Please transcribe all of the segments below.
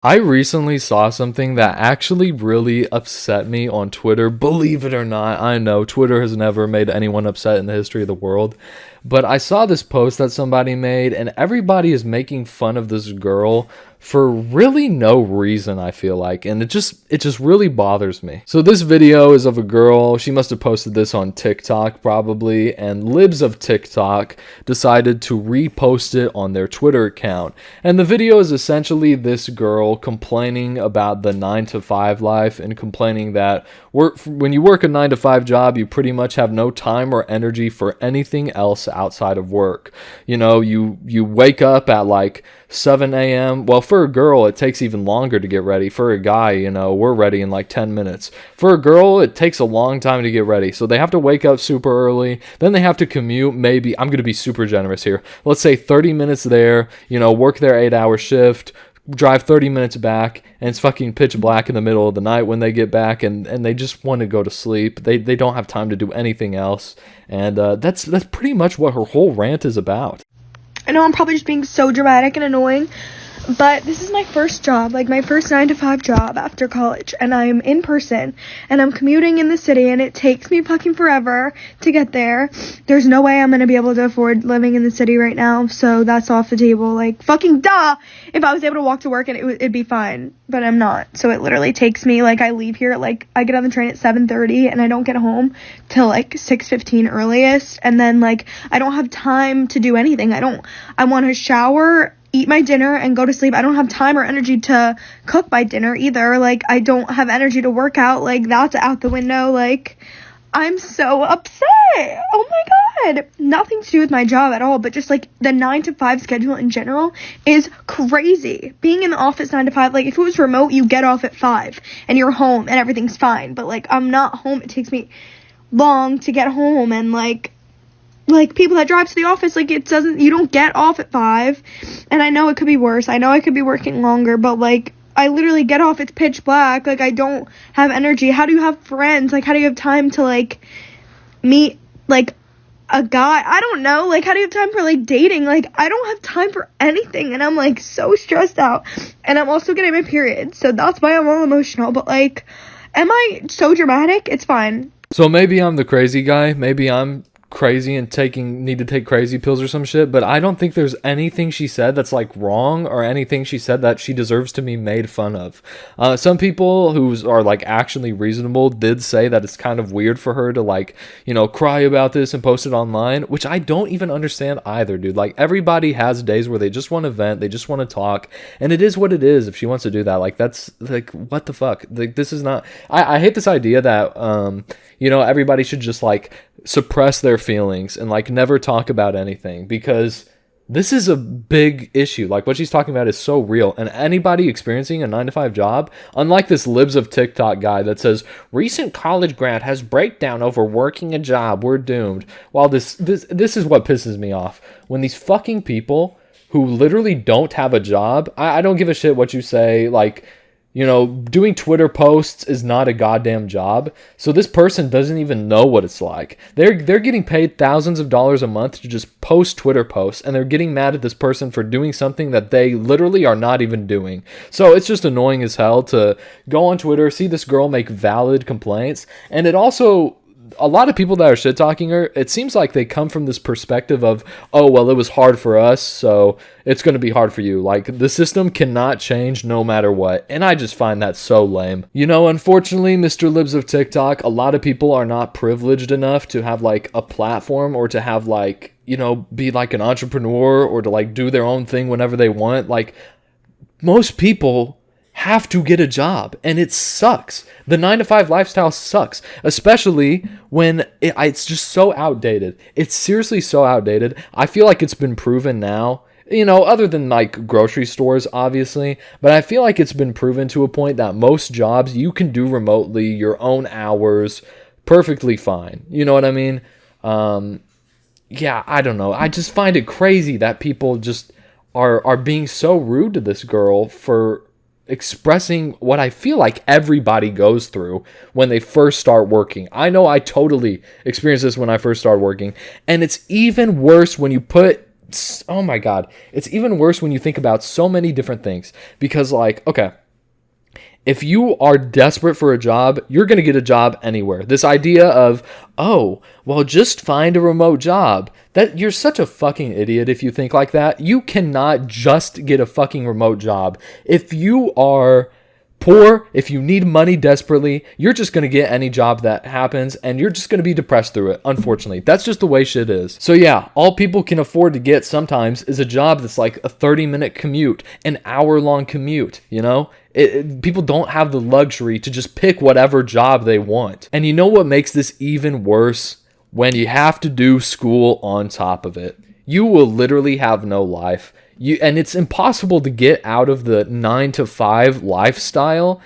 I recently saw something that actually really upset me on Twitter. Believe it or not, I know Twitter has never made anyone upset in the history of the world. But I saw this post that somebody made, and everybody is making fun of this girl for really no reason, I feel like, and it just really bothers me. So this video is of a girl. She must have posted this on TikTok probably, and libs of TikTok decided to repost it on their Twitter account. And the video is essentially this girl complaining about the 9 to 5 life and complaining that when you work a 9 to 5 job, you pretty much have no time or energy for anything else outside of work. You know, you wake up at like 7 a.m. Well, for a girl, it takes even longer to get ready. For a guy, you know, we're ready in like 10 minutes. For a girl, it takes a long time to get ready. So they have to wake up super early. Then they have to commute maybe, I'm going to be super generous here. Let's say 30 minutes there, you know, work their 8-hour shift, drive 30 minutes back, and it's fucking pitch black in the middle of the night when they get back, and they just want to go to sleep. They don't have time to do anything else. And that's pretty much what her whole rant is about. I know I'm probably just being so dramatic and annoying, but this is my first job, like my first 9 to 5 job after college, and I'm in person, and I'm commuting in the city, and it takes me fucking forever to get there. There's no way I'm gonna be able to afford living in the city right now, so that's off the table. Like, fucking duh! If I was able to walk to work, and it'd be fine, but I'm not. So it literally takes me, like, I leave here, like, I get on the train at 7:30, and I don't get home till, like, 6:15 earliest, and then, like, I don't have time to do anything. I want to shower, eat my dinner, and go to sleep. I don't have time or energy to cook my dinner either. Like, I don't have energy to work out. Like, that's out the window. Like, I'm so upset. Oh my god. Nothing to do with my job at all, but just, like, the 9 to 5 schedule in general is crazy. Being in the office 9 to 5, like, if it was remote, you get off at 5, and you're home, and everything's fine. But, like, I'm not home. It takes me long to get home, and, like, people that drive to the office, like, you don't get off at 5, and I know it could be worse, I know I could be working longer, but, like, I literally get off, it's pitch black, like, I don't have energy. How do you have friends? Like, how do you have time to, like, meet, like, a guy? I don't know, like, how do you have time for, like, dating? Like, I don't have time for anything, and I'm, like, so stressed out, and I'm also getting my period, so that's why I'm all emotional, but, like, am I so dramatic? It's fine. So maybe I'm the crazy guy. Maybe I'm crazy and need to take crazy pills or some shit, but I don't think there's anything she said that's like wrong or anything she said that she deserves to be made fun of. Some people who are like actually reasonable did say that it's kind of weird for her to, like, you know, cry about this and post it online, which I don't even understand either, dude. Like, everybody has days where they just want to vent, they just want to talk, and it is what it is. If she wants to do that, like, that's like, what the fuck? Like, this is not, I hate this idea that you know, everybody should just like suppress their feelings and like never talk about anything, because this is a big issue. Like, what she's talking about is so real, and anybody experiencing a 9 to 5 job, unlike this libs of TikTok guy that says recent college grad has breakdown over working a job, we're doomed. While this is what pisses me off, when these fucking people who literally don't have a job, I don't give a shit what you say, like, you know, doing Twitter posts is not a goddamn job. So this person doesn't even know what it's like. They're getting paid thousands of dollars a month to just post Twitter posts, and they're getting mad at this person for doing something that they literally are not even doing. So it's just annoying as hell to go on Twitter, see this girl make valid complaints, and it also, a lot of people that are shit talking her, it seems like they come from this perspective of, oh, well, it was hard for us, so it's going to be hard for you. Like, the system cannot change no matter what. And I just find that so lame. You know, unfortunately, Mr. Libs of TikTok, a lot of people are not privileged enough to have like a platform, or to have like, you know, be like an entrepreneur, or to like do their own thing whenever they want. Like, most people have to get a job, and it sucks. The 9 to 5 lifestyle sucks, especially when it's just so outdated. It's seriously so outdated. I feel like it's been proven now, you know, other than like grocery stores, obviously, but I feel like it's been proven to a point that most jobs you can do remotely, your own hours, perfectly fine. You know what I mean? Yeah, I don't know. I just find it crazy that people just are being so rude to this girl for expressing what I feel like everybody goes through when they first start working. I know I totally experienced this when I first started working, and it's even worse when you put oh my God, it's even worse when you think about so many different things. Because, like, okay, if you are desperate for a job, you're going to get a job anywhere. This idea of, oh, well, just find a remote job. That you're such a fucking idiot if you think like that. You cannot just get a fucking remote job. If you are poor, if you need money desperately, you're just going to get any job that happens, and you're just going to be depressed through it, unfortunately. That's just the way shit is. So yeah, all people can afford to get sometimes is a job that's like a 30-minute commute, an hour-long commute, you know? People don't have the luxury to just pick whatever job they want. And you know what makes this even worse? When you have to do school on top of it. You will literally have no life. And it's impossible to get out of the 9-to-5 lifestyle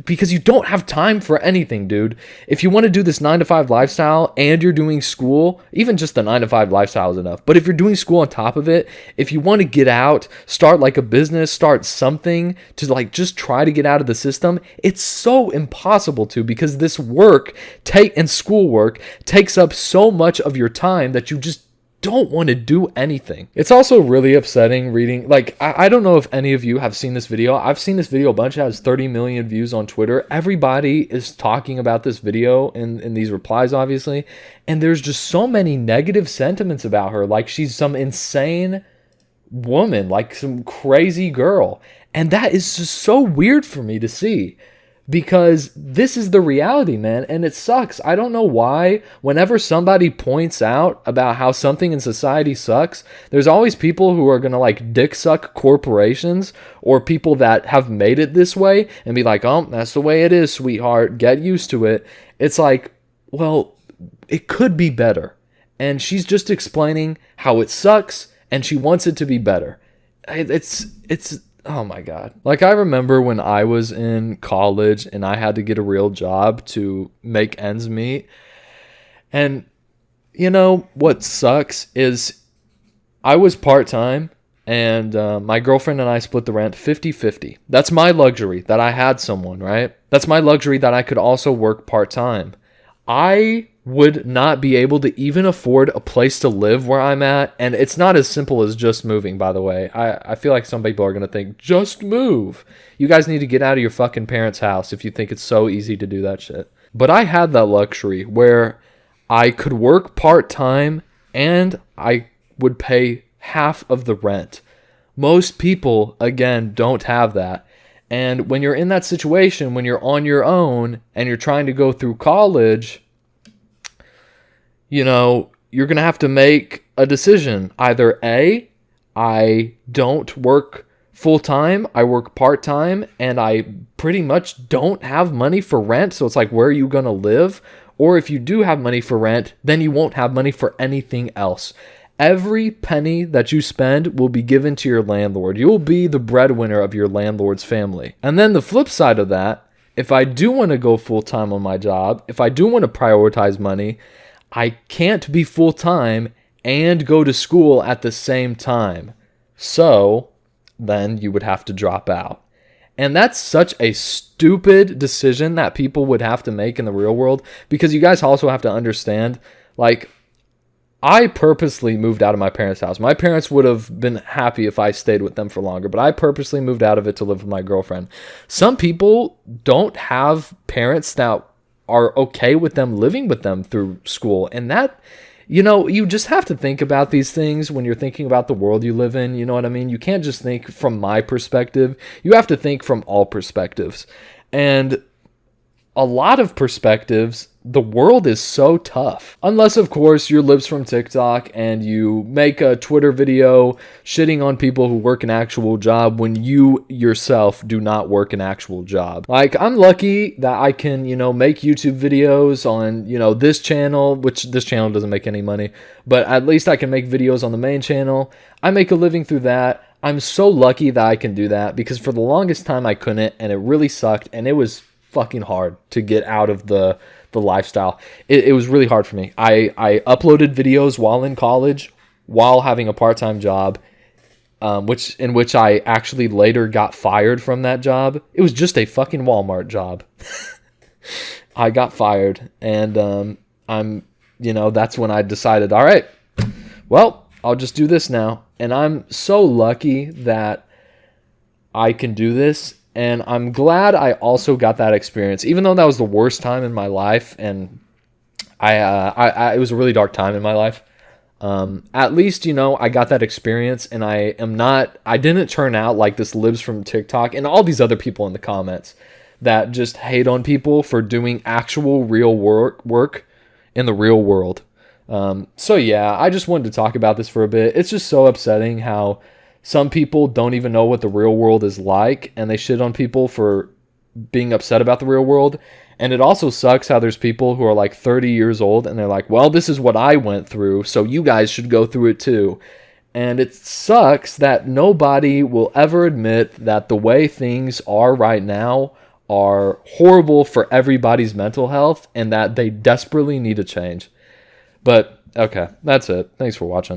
because you don't have time for anything, dude. If you want to do this 9-to-5 lifestyle and you're doing school, even just the 9-to-5 lifestyle is enough. But if you're doing school on top of it, if you want to get out, start like a business, start something to like just try to get out of the system, it's so impossible to, because this work and schoolwork takes up so much of your time that you just don't want to do anything. It's also really upsetting reading, like, I don't know if any of you have seen this video. I've seen this video a bunch. It has 30 million views on Twitter. Everybody is talking about this video in these replies, obviously, and there's just so many negative sentiments about her, like she's some insane woman, like some crazy girl. And that is just so weird for me to see, because this is the reality, man, and it sucks. I don't know why whenever somebody points out about how something in society sucks, there's always people who are going to like dick suck corporations or people that have made it this way and be like, oh, that's the way it is, sweetheart, get used to it. It's like, well, it could be better. And she's just explaining how it sucks and she wants it to be better. It's oh my God. Like, I remember when I was in college and I had to get a real job to make ends meet. And you know what sucks is I was part-time and my girlfriend and I split the rent 50-50. That's my luxury, that I had someone, right? That's my luxury, that I could also work part-time. I would not be able to even afford a place to live where I'm at. And it's not as simple as just moving, by the way. I feel like some people are going to think, just move. You guys need to get out of your fucking parents' house if you think it's so easy to do that shit. But I had that luxury where I could work part-time and I would pay half of the rent. Most people, again, don't have that. And when you're in that situation, when you're on your own and you're trying to go through college, you know, you're going to have to make a decision. Either A, I don't work full-time, I work part-time, and I pretty much don't have money for rent, so it's like, where are you going to live? Or if you do have money for rent, then you won't have money for anything else. Every penny that you spend will be given to your landlord. You will be the breadwinner of your landlord's family. And then the flip side of that, if I do want to go full-time on my job, if I do want to prioritize money, I can't be full-time and go to school at the same time. So then you would have to drop out. And that's such a stupid decision that people would have to make in the real world, because you guys also have to understand, like, I purposely moved out of my parents' house. My parents would have been happy if I stayed with them for longer, but I purposely moved out of it to live with my girlfriend. Some people don't have parents that are okay with them living with them through school. And that, you know, you just have to think about these things when you're thinking about the world you live in. You know what I mean? You can't just think from my perspective. You have to think from all perspectives. And a lot of perspectives, the world is so tough. Unless, of course, you're Libs from TikTok and you make a Twitter video shitting on people who work an actual job when you yourself do not work an actual job. Like, I'm lucky that I can, you know, make YouTube videos on, you know, this channel, which this channel doesn't make any money, but at least I can make videos on the main channel. I make a living through that. I'm so lucky that I can do that, because for the longest time I couldn't, and it really sucked, and it was fucking hard to get out of the lifestyle. It was really hard for me. I uploaded videos while in college, while having a part-time job, in which I actually later got fired from that job. It was just a fucking Walmart job. I got fired, and I'm, you know, that's when I decided, all right, well, I'll just do this now. And I'm so lucky that I can do this. And I'm glad I also got that experience, even though that was the worst time in my life. And it was a really dark time in my life. At least, I got that experience, and I didn't turn out like this Libs from TikTok and all these other people in the comments that just hate on people for doing actual real work in the real world. So yeah, I just wanted to talk about this for a bit. It's just so upsetting how some people don't even know what the real world is like, and they shit on people for being upset about the real world. And it also sucks how there's people who are like 30 years old and they're like, well, this is what I went through, so you guys should go through it too. And it sucks that nobody will ever admit that the way things are right now are horrible for everybody's mental health and that they desperately need to change. But okay, that's it. Thanks for watching.